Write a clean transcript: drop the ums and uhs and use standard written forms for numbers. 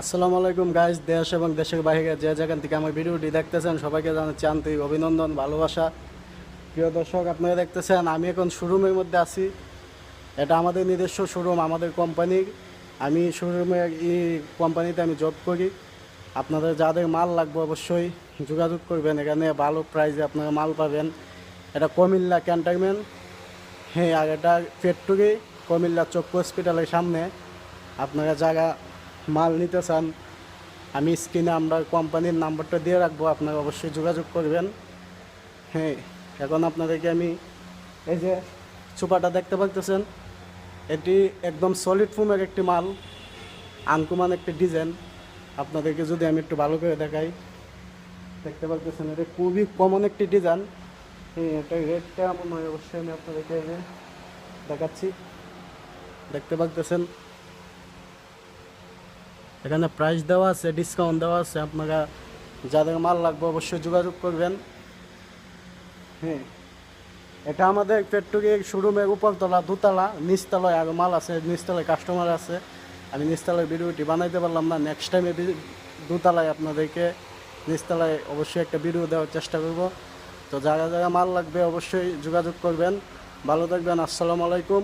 আসসালামু আলাইকুম গাইস, দেশ এবং দেশের বাইরে যে যেখান থেকে আমার ভিডিওটি দেখতেছেন সবাইকে জানাচ্ছি আন্তরিক অভিনন্দন, ভালোবাসা। প্রিয় দর্শক, আপনারা দেখতেছেন আমি এখন শোরুমের মধ্যে আছি। এটা আমাদের নিজস্ব শোরুম, আমাদের কোম্পানির। আমি শোরুমে এই কোম্পানিতে আমি জব করি। আপনাদের যাদের মাল লাগবে অবশ্যই যোগাযোগ করবেন, এখানে ভালো প্রাইসে আপনারা মাল পাবেন। এটা কুমিল্লা ক্যান্টনমেন্ট, হ্যাঁ, আর এটা ফ্যাক্টরি কুমিল্লা চক্ষু হসপিটালের সামনে। আপনারা যারা মাল নিতে চান, আমি স্ক্রিনে আমরা কোম্পানির নাম্বারটা দিয়ে রাখবো, আপনারা অবশ্যই যোগাযোগ করবেন। হ্যাঁ, এখন আপনাদেরকে আমি এই যে সুপারটা দেখতে পাচ্ছেন, এটি একদম সলিড ফোমের একটি মাল, আনকমন একটি ডিজাইন। আপনাদেরকে যদি আমি একটু ভালো করে দেখাই, দেখতে পাচ্ছেন এটা খুবই কমন একটি ডিজাইন। হ্যাঁ, এটা রেটটা মনে হয় অবশ্যই আমি আপনাদেরকে দেখাচ্ছি। দেখতে পাচ্ছেন এখানে প্রাইস দেওয়া আছে, ডিসকাউন্ট দেওয়া আছে। আপনারা যাদের মাল লাগবে অবশ্যই যোগাযোগ করবেন। হ্যাঁ, এটা আমাদের ফ্যাক্টরির শোরুমের উপরতলা, দোতলা, নিচতলায় আরও মাল আছে, নিচতলায় কাস্টমার আছে। আমি নিচতলায় ভিডিওটি বানাইতে পারলাম না, নেক্সট টাইমে দোতলায় আপনাদেরকে নিচতলায় অবশ্যই একটা ভিডিও দেওয়ার চেষ্টা করব। তো যারা যারা মাল লাগবে অবশ্যই যোগাযোগ করবেন। ভালো থাকবেন, আসসালামু আলাইকুম।